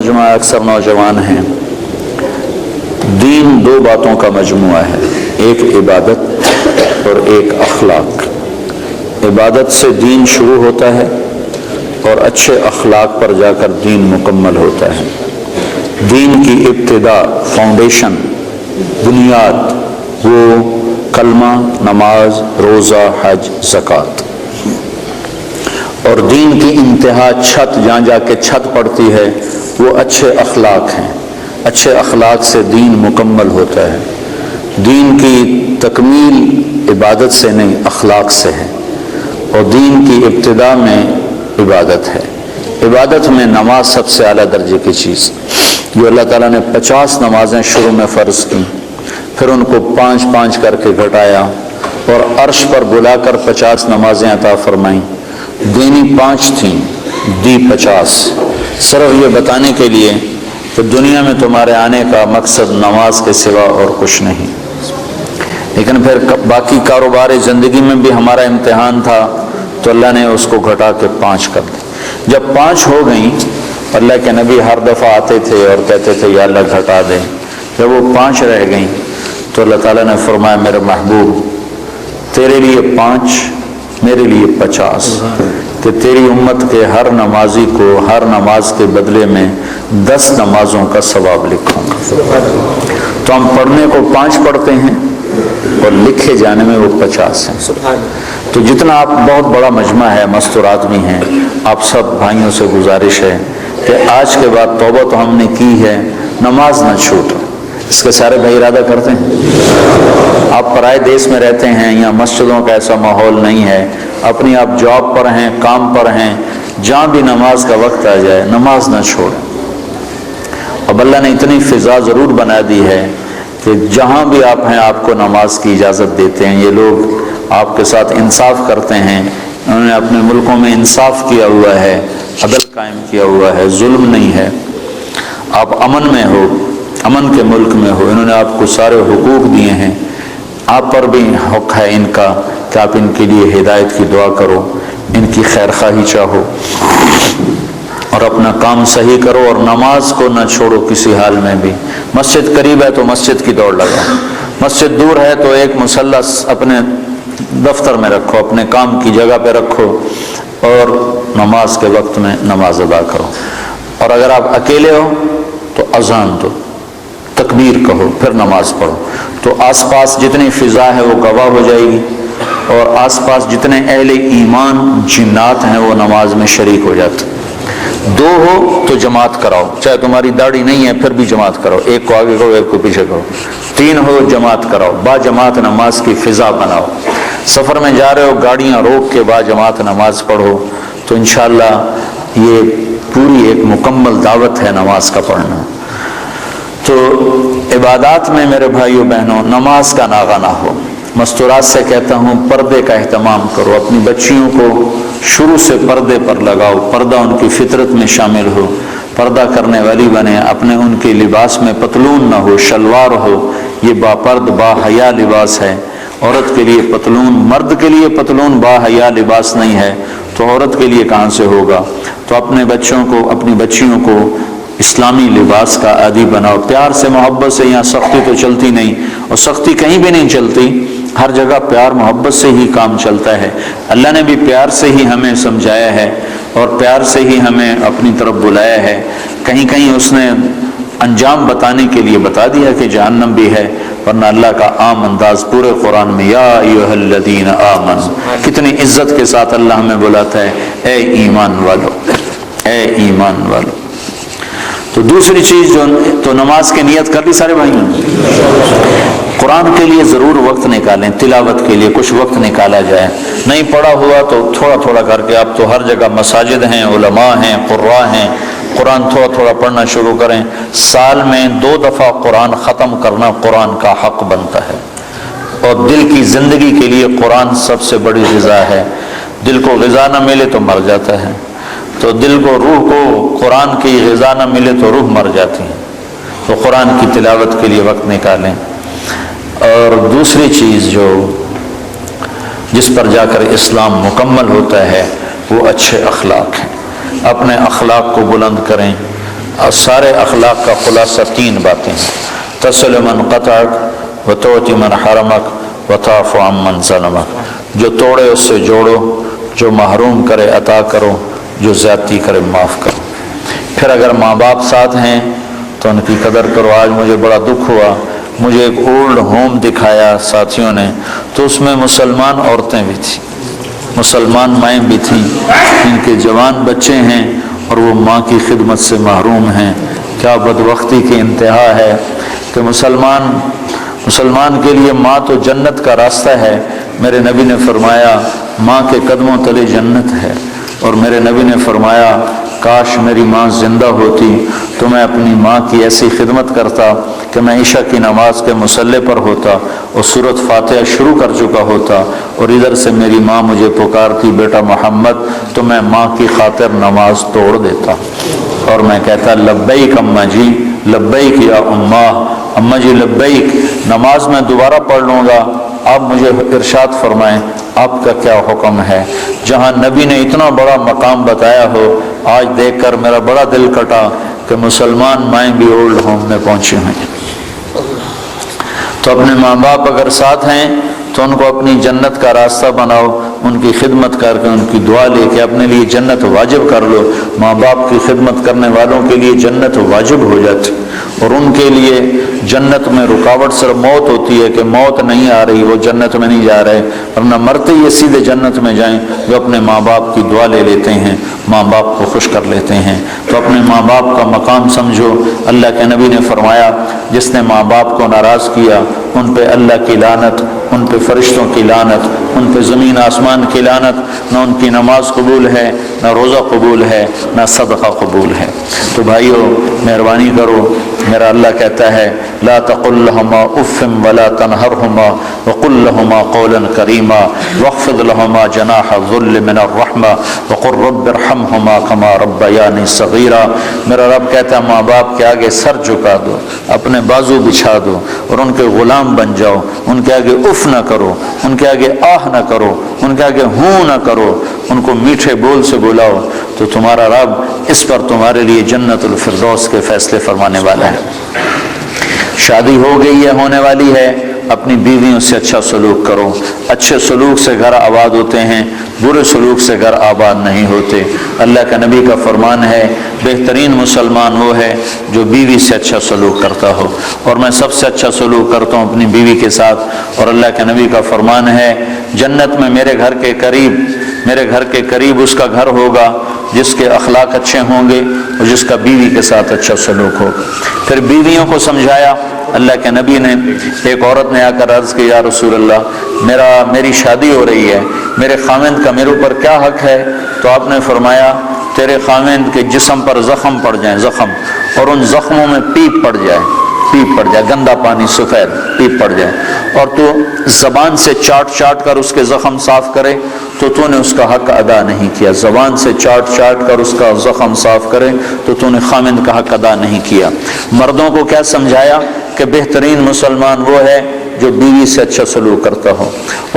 مجموعہ اکثر نوجوان ہیں۔ دین دو باتوں کا مجموعہ ہے، ایک عبادت اور ایک اخلاق۔ عبادت سے دین شروع ہوتا ہے اور اچھے اخلاق پر جا کر دین مکمل ہوتا ہے۔ دین کی ابتدا، فاؤنڈیشن، بنیاد وہ کلمہ، نماز، روزہ، حج، زکوٰۃ، اور دین کی انتہا چھت، جہاں جا کے چھت پڑتی ہے وہ اچھے اخلاق ہیں۔ اچھے اخلاق سے دین مکمل ہوتا ہے۔ دین کی تکمیل عبادت سے نہیں، اخلاق سے ہے، اور دین کی ابتدا میں عبادت ہے۔ عبادت میں نماز سب سے اعلیٰ درجے کی چیز، جو اللہ تعالیٰ نے 50 نمازیں شروع میں فرض کی، پھر ان کو 5 کر کے گھٹایا اور عرش پر بلا کر 50 نمازیں عطا فرمائیں۔ دینی 5 تھیں، دی 50، صرف یہ بتانے کے لیے کہ دنیا میں تمہارے آنے کا مقصد نماز کے سوا اور کچھ نہیں۔ لیکن پھر باقی کاروبار زندگی میں بھی ہمارا امتحان تھا، تو اللہ نے اس کو گھٹا کے 5 کر دی۔ جب 5 ہو گئیں، اللہ کے نبی ہر دفعہ آتے تھے اور کہتے تھے یا اللہ گھٹا دے۔ جب وہ 5 رہ گئیں تو اللہ تعالیٰ نے فرمایا میرے محبوب، تیرے لیے 5، میرے لیے 50، کہ تیری امت کے ہر نمازی کو ہر نماز کے بدلے میں 10 نمازوں کا ثواب لکھوں گا۔ تو ہم پڑھنے کو 5 پڑھتے ہیں اور لکھے جانے میں وہ 50 ہیں۔ تو جتنا آپ، بہت بڑا مجمع ہے، مستورات بھی ہیں، آپ سب بھائیوں سے گزارش ہے کہ آج کے بعد توبہ تو ہم نے کی ہے، نماز نہ چھوٹ۔ اس کے سارے بھائی ارادہ کرتے ہیں؟ آپ پرائے دیس میں رہتے ہیں، یا مسجدوں کا ایسا ماحول نہیں ہے، اپنی آپ جاب پر ہیں، کام پر ہیں، جہاں بھی نماز کا وقت آ جائے نماز نہ چھوڑیں۔ اب اللہ نے اتنی فضا ضرور بنا دی ہے کہ جہاں بھی آپ ہیں آپ کو نماز کی اجازت دیتے ہیں۔ یہ لوگ آپ کے ساتھ انصاف کرتے ہیں، انہوں نے اپنے ملکوں میں انصاف کیا ہوا ہے، عدل قائم کیا ہوا ہے، ظلم نہیں ہے۔ آپ امن میں ہو، امن کے ملک میں ہو، انہوں نے آپ کو سارے حقوق دیے ہیں، آپ پر بھی حق ہے ان کا کہ آپ ان کے لیے ہدایت کی دعا کرو، ان کی خیر خواہی چاہو، اور اپنا کام صحیح کرو، اور نماز کو نہ چھوڑو کسی حال میں بھی۔ مسجد قریب ہے تو مسجد کی دوڑ لگاؤ، مسجد دور ہے تو ایک مصلی اپنے دفتر میں رکھو، اپنے کام کی جگہ پہ رکھو، اور نماز کے وقت میں نماز ادا کرو۔ اور اگر آپ اکیلے ہو تو اذان دو، تکبیر کہو، پھر نماز پڑھو، تو آس پاس جتنی فضا ہے وہ گواہ ہو جائے گی، اور آس پاس جتنے اہل ایمان جنات ہیں وہ نماز میں شریک ہو جاتے۔ 2 ہو تو جماعت کراؤ، چاہے تمہاری داڑھی نہیں ہے پھر بھی جماعت کرو، ایک کو آگے کرو ایک کو پیچھے کرو۔ 3 ہو جماعت کراؤ، با جماعت نماز کی فضا بناؤ۔ سفر میں جا رہے ہو، گاڑیاں روک کے با جماعت نماز پڑھو، تو انشاءاللہ یہ پوری ایک مکمل دعوت ہے نماز کا پڑھنا۔ تو عبادات میں میرے بھائیوں بہنوں نماز کا ناغہ نہ ہو۔ مستورات سے کہتا ہوں پردے کا اہتمام کرو، اپنی بچیوں کو شروع سے پردے پر لگاؤ، پردہ ان کی فطرت میں شامل ہو، پردہ کرنے والی بنے، اپنے ان کے لباس میں پتلون نہ ہو، شلوار ہو۔ یہ باپرد با حیا لباس ہے۔ عورت کے لیے پتلون، مرد کے لیے پتلون با حیا لباس نہیں ہے، تو عورت کے لیے کہاں سے ہوگا؟ تو اپنے بچوں کو، اپنی بچیوں کو اسلامی لباس کا عادی بناؤ، پیار سے، محبت سے۔ یہاں سختی تو چلتی نہیں، اور سختی کہیں بھی نہیں چلتی، ہر جگہ پیار محبت سے ہی کام چلتا ہے۔ اللہ نے بھی پیار سے ہی ہمیں سمجھایا ہے اور پیار سے ہی ہمیں اپنی طرف بلایا ہے۔ کہیں کہیں اس نے انجام بتانے کے لیے بتا دیا کہ جہنم بھی ہے، ورنہ اللہ کا عام انداز پورے قرآن میں یا ایھا الذین آمنوا، کتنی عزت کے ساتھ اللہ ہمیں بلاتا ہے، اے ایمان والو، اے ایمان والو۔ تو دوسری چیز جو، تو نماز کی نیت کر لی سارے بھائیوں؟ قرآن کے لیے ضرور وقت نکالیں، تلاوت کے لیے کچھ وقت نکالا جائے۔ نہیں پڑھا ہوا تو تھوڑا تھوڑا کر کے، اب تو ہر جگہ مساجد ہیں، علماء ہیں، قراء ہیں، قرآن تھوڑا تھوڑا پڑھنا شروع کریں۔ سال میں 2 دفعہ قرآن ختم کرنا قرآن کا حق بنتا ہے، اور دل کی زندگی کے لیے قرآن سب سے بڑی غذا ہے۔ دل کو غذا نہ ملے تو مر جاتا ہے، تو دل کو، روح کو قرآن کی غذا نہ ملے تو روح مر جاتی ہے۔ تو قرآن کی تلاوت کے لیے وقت نکالیں۔ اور دوسری چیز جو، جس پر جا کر اسلام مکمل ہوتا ہے، وہ اچھے اخلاق ہیں۔ اپنے اخلاق کو بلند کریں، سارے اخلاق کا خلاصہ 3 باتیں ہیں: تصل من قطعک وتعطی من حرمک وتعف عن من ظلمک. جو توڑے اس سے جوڑو، جو محروم کرے عطا کرو، جو زیادتی کرے معاف کرو. پھر اگر ماں باپ ساتھ ہیں تو ان کی قدر کرو. آج مجھے بڑا دکھ ہوا، مجھے ایک اولڈ ہوم دکھایا ساتھیوں نے، تو اس میں مسلمان عورتیں بھی تھیں، مسلمان مائیں بھی تھیں، ان کے جوان بچے ہیں اور وہ ماں کی خدمت سے محروم ہیں. کیا بدبختی کی انتہا ہے کہ مسلمان کے لیے ماں تو جنت کا راستہ ہے. میرے نبی نے فرمایا ماں کے قدموں تلے جنت ہے. اور میرے نبی نے فرمایا کاش میری ماں زندہ ہوتی تو میں اپنی ماں کی ایسی خدمت کرتا کہ میں عشاء کی نماز کے مصلی پر ہوتا اور سورۃ فاتحہ شروع کر چکا ہوتا اور ادھر سے میری ماں مجھے پکارتی بیٹا محمد، تو میں ماں کی خاطر نماز توڑ دیتا اور میں کہتا لبیک اماں جی، لبیک یا اماں جی لبیک، نماز میں دوبارہ پڑھ لوں گا، آپ مجھے ارشاد فرمائیں آپ کا کیا حکم ہے. جہاں نبی نے اتنا بڑا مقام بتایا ہو، آج دیکھ کر میرا بڑا دل کٹا کہ مسلمان مائیں بھی اولڈ ہوم میں پہنچی ہیں. تو اپنے ماں باپ اگر ساتھ ہیں تو ان کو اپنی جنت کا راستہ بناؤ، ان کی خدمت کر کے ان کی دعا لے کے اپنے لیے جنت واجب کر لو. ماں باپ کی خدمت کرنے والوں کے لیے جنت واجب ہو جاتی، اور ان کے لیے جنت میں رکاوٹ صرف موت ہوتی ہے کہ موت نہیں آ رہی، وہ جنت میں نہیں جا رہے، ورنہ مرتے ہی سیدھے جنت میں جائیں. جو اپنے ماں باپ کی دعا لے لیتے ہیں، ماں باپ کو خوش کر لیتے ہیں. تو اپنے ماں باپ کا مقام سمجھو. اللہ کے نبی نے فرمایا جس نے ماں باپ کو ناراض کیا ان پہ اللہ کی لعنت، ان پہ فرشتوں کی لعنت، ان پہ زمین آسمان کی لعنت. نہ ان کی نماز قبول ہے، نہ روزہ قبول ہے، نہ صدقہ قبول ہے. تو بھائیو مہربانی کرو، میرا اللہ کہتا ہے لا تقل لهما اف ولا تنهرهما وقل لهما قولا كريما واخفض لهما جناح الذل من الرحمة وقل رب ارحمهما كما ربياني صغيرا. میرا رب کہتا ہے ماں باپ کے آگے سر جھکا دو، اپنے بازو بچھا دو اور ان کے غلام بن جاؤ. ان کے آگے اف نہ کرو، ان کے آگے آہ نہ کرو، ان کے آگے ہوں نہ کرو، ان کو میٹھے بول سے بلاؤ. تو تمہارا رب اس پر تمہارے لیے جنت الفردوس کے فیصلے فرمانے والا ہے. شادی ہو گئی ہے، ہونے والی ہے، اپنی بیویوں سے اچھا سلوک کرو. اچھے سلوک سے گھر آباد ہوتے ہیں، برے سلوک سے گھر آباد نہیں ہوتے. اللہ کے نبی کا فرمان ہے بہترین مسلمان وہ ہے جو بیوی سے اچھا سلوک کرتا ہو، اور میں سب سے اچھا سلوک کرتا ہوں اپنی بیوی کے ساتھ. اور اللہ کے نبی کا فرمان ہے جنت میں میرے گھر کے قریب اس کا گھر ہوگا جس کے اخلاق اچھے ہوں گے اور جس کا بیوی کے ساتھ اچھا سلوک ہوگا. پھر بیویوں کو سمجھایا. اللہ کے نبی نے، ایک عورت نے آ کر عرض کی یا رسول اللہ میری شادی ہو رہی ہے، میرے خاوند کا میرے اوپر کیا حق ہے؟ تو آپ نے فرمایا تیرے خاوند کے جسم پر زخم پڑ جائیں، زخم، اور ان زخموں میں پیپ پڑ جائے، گندا پانی سفید پیپ پڑ جائے، اور تو زبان سے چاٹ کر اس کے زخم صاف کرے تو نے اس کا حق ادا نہیں کیا. زبان سے چاٹ کر اس کا زخم صاف کرے تو نے خامند کا حق ادا نہیں کیا. مردوں کو کیا سمجھایا کہ بہترین مسلمان وہ ہے جو بیوی سے اچھا سلوک کرتا ہو،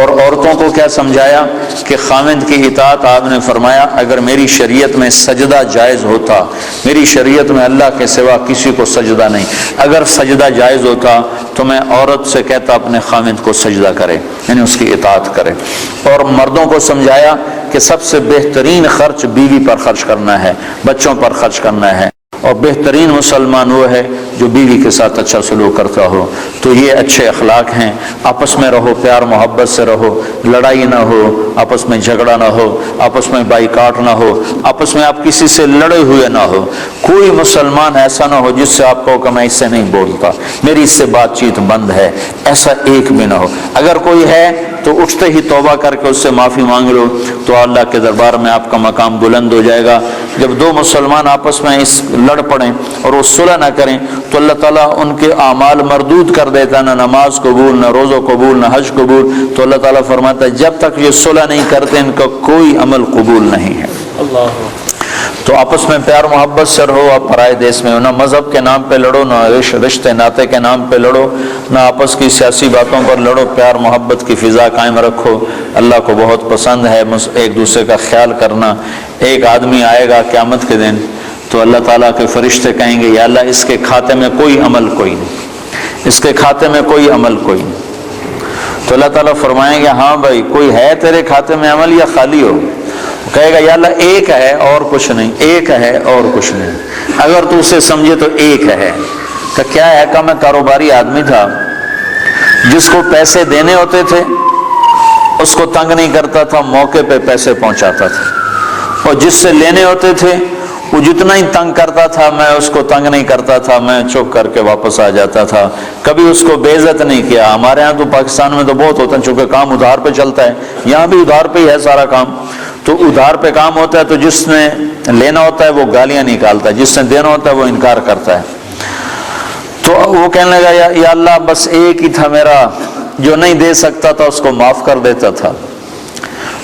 اور عورتوں کو کیا سمجھایا کہ خامند کی اطاعت. آپ نے فرمایا اگر میری شریعت میں سجدہ جائز ہوتا، میری شریعت میں اللہ کے سوا کسی کو سجدہ نہیں، اگر سجدہ جائز ہوتا تو میں عورت سے کہتا اپنے خامند کو سجدہ کرے، یعنی اس کی اطاعت کرے. اور مردوں کو سمجھایا کہ سب سے بہترین خرچ بیوی پر خرچ کرنا ہے، بچوں پر خرچ کرنا ہے، اور بہترین مسلمان وہ ہے جو بیوی کے ساتھ اچھا سلوک کرتا ہو. تو یہ اچھے اخلاق ہیں. آپس میں رہو، پیار محبت سے رہو، لڑائی نہ ہو، آپس میں جھگڑا نہ ہو، آپس میں بائیکاٹ نہ ہو، آپس میں آپ کسی سے لڑے ہوئے نہ ہو. کوئی مسلمان ایسا نہ ہو جس سے آپ کہو کہ میں اس سے نہیں بولتا، میری اس سے بات چیت بند ہے، ایسا ایک بھی نہ ہو. اگر کوئی ہے تو اٹھتے ہی توبہ کر کے اس سے معافی مانگ لو تو اللہ کے دربار میں آپ کا مقام بلند ہو جائے گا. جب دو مسلمان آپس میں لڑ پڑیں اور وہ صلح نہ کریں تو اللہ تعالیٰ ان کے اعمال مردود کر دیتا، نہ نماز قبول، نہ روزہ قبول، نہ حج قبول. تو اللہ تعالیٰ فرماتا ہے جب تک یہ صلح نہیں کرتے ان کا کوئی عمل قبول نہیں ہے. اللہ. تو آپس میں پیار محبت سے رہو. آپ پرائے دیس میں ہو، نہ مذہب کے نام پہ لڑو، نہ رشتے ناطے کے نام پہ لڑو، نہ آپس کی سیاسی باتوں پر لڑو. پیار محبت کی فضا قائم رکھو. اللہ کو بہت پسند ہے ایک دوسرے کا خیال کرنا. ایک آدمی آئے گا قیامت کے دن تو اللہ تعالیٰ کے فرشتے کہیں گے یا اللہ اس کے کھاتے میں کوئی عمل کوئی نہیں، اس کے کھاتے میں کوئی عمل کوئی نہیں۔ تو اللہ تعالیٰ فرمائیں گے ہاں بھائی کوئی ہے تیرے کھاتے میں عمل یا خالی ہو؟ کہے گا یا اللہ ایک ہے اور کچھ نہیں، ایک ہے اور کچھ نہیں۔ اگر تو اسے سمجھے تو ایک ہے۔ کہ کیا ہے؟ کہ میں کاروباری آدمی تھا، جس کو پیسے دینے ہوتے تھے اس کو تنگ نہیں کرتا تھا، موقع پہ پیسے پہنچاتا تھا، اور جس سے لینے ہوتے تھے وہ جتنا ہی تنگ کرتا تھا میں اس کو تنگ نہیں کرتا تھا، میں چپ کر کے واپس آ جاتا تھا، کبھی اس کو بے عزت نہیں کیا۔ ہمارے ہاں تو پاکستان میں تو بہت ہوتا ہے، چونکہ کام ادھار پہ چلتا ہے، یہاں بھی ادھار پہ ہی ہے سارا کام، تو ادھار پہ کام ہوتا ہے، تو جس نے لینا ہوتا ہے وہ گالیاں نکالتا ہے، جس نے دینا ہوتا ہے وہ انکار کرتا ہے۔ تو وہ کہنے لگا یا اللہ بس ایک ہی تھا میرا، جو نہیں دے سکتا تھا اس کو معاف کر دیتا تھا،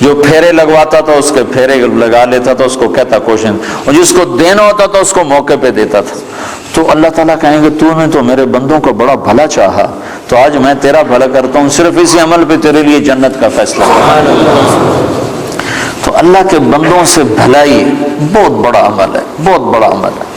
جو پھیرے لگواتا تھا اس کے پھیرے لگا لیتا تھا، اس کو کہتا کوشن، اور جس کو دینا ہوتا تھا اس کو موقع پہ دیتا تھا۔ تو اللہ تعالیٰ کہیں گے تو نے تو میرے بندوں کو بڑا بھلا چاہا، تو آج میں تیرا بھلا کرتا ہوں، صرف اسی عمل پہ تیرے لیے جنت کا فیصلہ ہے۔ تو اللہ کے بندوں سے بھلائی بہت بڑا عمل ہے، بہت بڑا عمل ہے۔